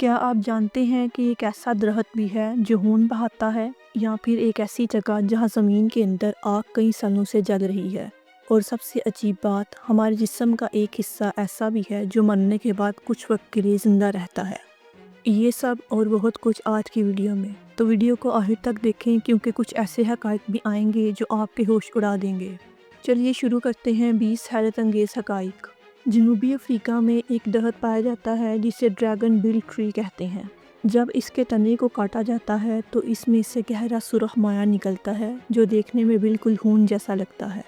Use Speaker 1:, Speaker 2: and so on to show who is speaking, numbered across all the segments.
Speaker 1: کیا آپ جانتے ہیں کہ ایک ایسا درخت بھی ہے جو خون بہاتا ہے، یا پھر ایک ایسی جگہ جہاں زمین کے اندر آگ کئی سالوں سے جل رہی ہے؟ اور سب سے عجیب بات، ہمارے جسم کا ایک حصہ ایسا بھی ہے جو مرنے کے بعد کچھ وقت کے لیے زندہ رہتا ہے۔ یہ سب اور بہت کچھ آج کی ویڈیو میں، تو ویڈیو کو آخر تک دیکھیں کیونکہ کچھ ایسے حقائق بھی آئیں گے جو آپ کے ہوش اڑا دیں گے۔ چلیے شروع کرتے ہیں 20 حیرت انگیز حقائق۔ جنوبی افریقہ میں ایک درخت پایا جاتا ہے جسے ڈریگن بل ٹری کہتے ہیں۔ جب اس کے تنے کو کاٹا جاتا ہے تو اس میں سے گہرا سرخ مائع نکلتا ہے جو دیکھنے میں بالکل خون جیسا لگتا ہے۔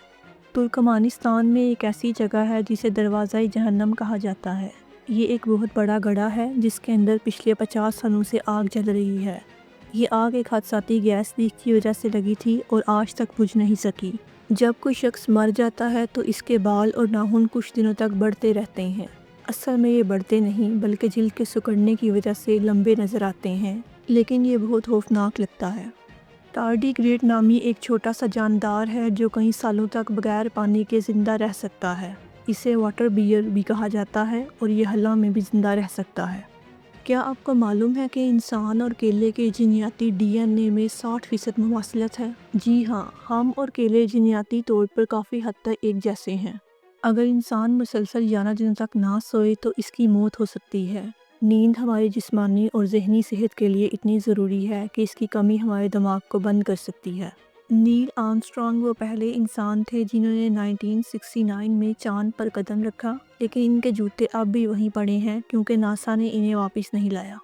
Speaker 1: ترکمانستان میں ایک ایسی جگہ ہے جسے دروازۂ جہنم کہا جاتا ہے۔ یہ ایک بہت بڑا گڑھا ہے جس کے اندر پچھلے 50 سالوں سے آگ جل رہی ہے۔ یہ آگ ایک حادثاتی گیس لیک کی وجہ سے لگی تھی اور آج تک بجھ نہیں سکی۔ جب کوئی شخص مر جاتا ہے تو اس کے بال اور ناخن کچھ دنوں تک بڑھتے رہتے ہیں۔ اصل میں یہ بڑھتے نہیں بلکہ جلد کے سکڑنے کی وجہ سے لمبے نظر آتے ہیں، لیکن یہ بہت خوفناک لگتا ہے۔ ٹارڈی نامی ایک چھوٹا سا جاندار ہے جو کئی سالوں تک بغیر پانی کے زندہ رہ سکتا ہے۔ اسے واٹر بیئر بھی کہا جاتا ہے اور یہ ہلا میں بھی زندہ رہ سکتا ہے۔ کیا آپ کو معلوم ہے کہ انسان اور کیلے کے جینیاتی ڈی این اے میں 60% مماثلت ہے؟ جی ہاں، ہم اور کیلے جینیاتی طور پر کافی حد تک ایک جیسے ہیں۔ اگر انسان مسلسل 11 دنوں تک نہ سوئے تو اس کی موت ہو سکتی ہے۔ نیند ہماری جسمانی اور ذہنی صحت کے لیے اتنی ضروری ہے کہ اس کی کمی ہمارے دماغ کو بند کر سکتی ہے۔ نیل آرمسٹرانگ وہ پہلے انسان تھے جنہوں نے 1969 میں چاند پر قدم رکھا، لیکن ان کے جوتے اب بھی وہیں پڑے ہیں کیونکہ ناسا نے انہیں واپس نہیں لایا۔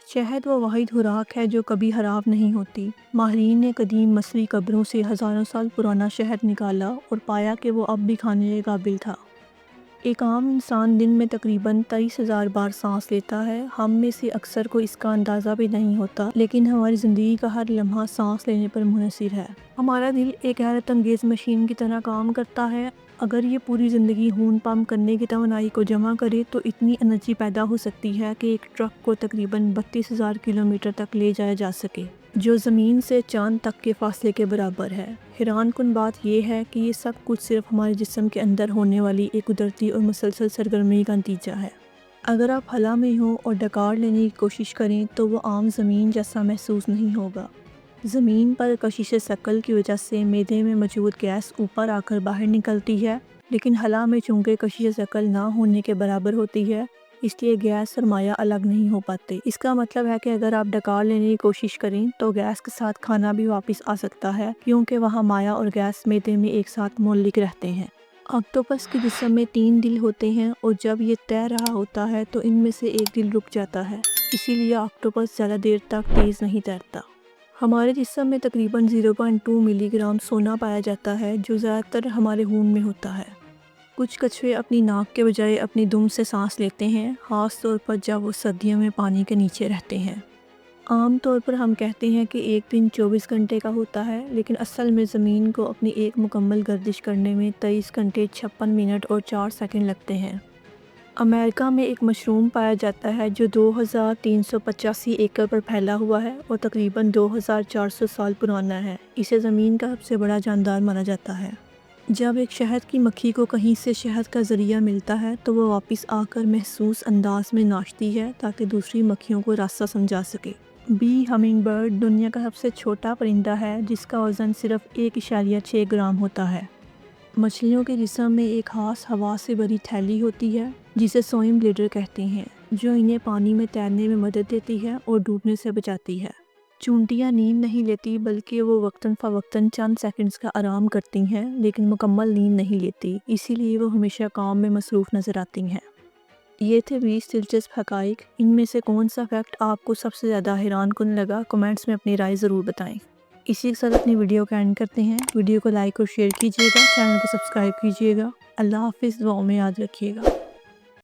Speaker 1: شہد وہ واحد خوراک ہے جو کبھی خراب نہیں ہوتی۔ ماہرین نے قدیم مصری قبروں سے ہزاروں سال پرانا شہد نکالا اور پایا کہ وہ اب بھی کھانے کے قابل تھا۔ ایک عام انسان دن میں تقریباً 23,000 بار سانس لیتا ہے۔ ہم میں سے اکثر کو اس کا اندازہ بھی نہیں ہوتا، لیکن ہماری زندگی کا ہر لمحہ سانس لینے پر منحصر ہے۔ ہمارا دل ایک حیرت انگیز مشین کی طرح کام کرتا ہے۔ اگر یہ پوری زندگی خون پمپ کرنے کی توانائی کو جمع کرے تو اتنی انرجی پیدا ہو سکتی ہے کہ ایک ٹرک کو تقریباً 32,000 کلومیٹر تک لے جایا جا سکے، جو زمین سے چاند تک کے فاصلے کے برابر ہے۔ حیران کن بات یہ ہے کہ یہ سب کچھ صرف ہمارے جسم کے اندر ہونے والی ایک قدرتی اور مسلسل سرگرمی کا نتیجہ ہے۔ اگر آپ خلا میں ہوں اور ڈکار لینے کی کوشش کریں تو وہ عام زمین جیسا محسوس نہیں ہوگا۔ زمین پر کشش ثقل کی وجہ سے معدے میں موجود گیس اوپر آ کر باہر نکلتی ہے، لیکن خلا میں چونکہ کشش ثقل نہ ہونے کے برابر ہوتی ہے، اس لیے گیس اور مائع الگ نہیں ہو پاتے۔ اس کا مطلب ہے کہ اگر آپ ڈکار لینے کی کوشش کریں تو گیس کے ساتھ کھانا بھی واپس آ سکتا ہے، کیونکہ وہاں مائع اور گیس معدے میں ایک ساتھ معلق رہتے ہیں۔ آکٹوپس کے جسم میں 3 دل ہوتے ہیں اور جب یہ تیر رہا ہوتا ہے تو ان میں سے ایک دل رک جاتا ہے، اسی لیے آکٹوپس زیادہ دیر تک تیز نہیں تیرتا۔ ہمارے جسم میں تقریباً 0.2 ملی گرام سونا پایا جاتا ہے جو زیادہ تر ہمارے خون میں ہوتا ہے۔ کچھ کچھوے اپنی ناک کے بجائے اپنی دم سے سانس لیتے ہیں، خاص طور پر جب وہ سردیوں میں پانی کے نیچے رہتے ہیں۔ عام طور پر ہم کہتے ہیں کہ ایک دن 24 گھنٹے کا ہوتا ہے، لیکن اصل میں زمین کو اپنی ایک مکمل گردش کرنے میں 23 گھنٹے 56 منٹ اور 4 سیکنڈ لگتے ہیں۔ امریکہ میں ایک مشروم پایا جاتا ہے جو 2385 ایکڑ پر پھیلا ہوا ہے اور تقریباً 2400 سال پرانا ہے۔ اسے زمین کا سب سے بڑا جاندار مانا جاتا ہے۔ جب ایک شہد کی مکھی کو کہیں سے شہد کا ذریعہ ملتا ہے تو وہ واپس آ کر محسوس انداز میں ناچتی ہے تاکہ دوسری مکھیوں کو راستہ سمجھا سکے۔ بی ہمنگ برڈ دنیا کا سب سے چھوٹا پرندہ ہے جس کا وزن صرف 1.6 گرام ہوتا ہے۔ مچھلیوں کے جسم میں ایک خاص ہوا سے بھری تھیلی ہوتی ہے جسے سوئم بلیڈر کہتے ہیں، جو انہیں پانی میں تیرنے میں مدد دیتی ہے اور ڈوبنے سے بچاتی ہے۔ چونٹیاں نیند نہیں لیتی بلکہ وہ وقتاً فوقتاً چند سیکنڈز کا آرام کرتی ہیں، لیکن مکمل نیند نہیں لیتی، اسی لیے وہ ہمیشہ کام میں مصروف نظر آتی ہیں۔ یہ تھے 20 دلچسپ حقائق۔ ان میں سے کون سا فیکٹ آپ کو سب سے زیادہ حیران کن لگا؟ کمنٹس میں اپنی رائے ضرور بتائیں۔ اسی کے ساتھ اپنی ویڈیو کا اینڈ کرتے ہیں۔ ویڈیو کو لائک اور شیئر کیجیے گا، چینل کو سبسکرائب کیجیے گا۔ اللہ حافظ، دعاؤں میں یاد رکھیے گا۔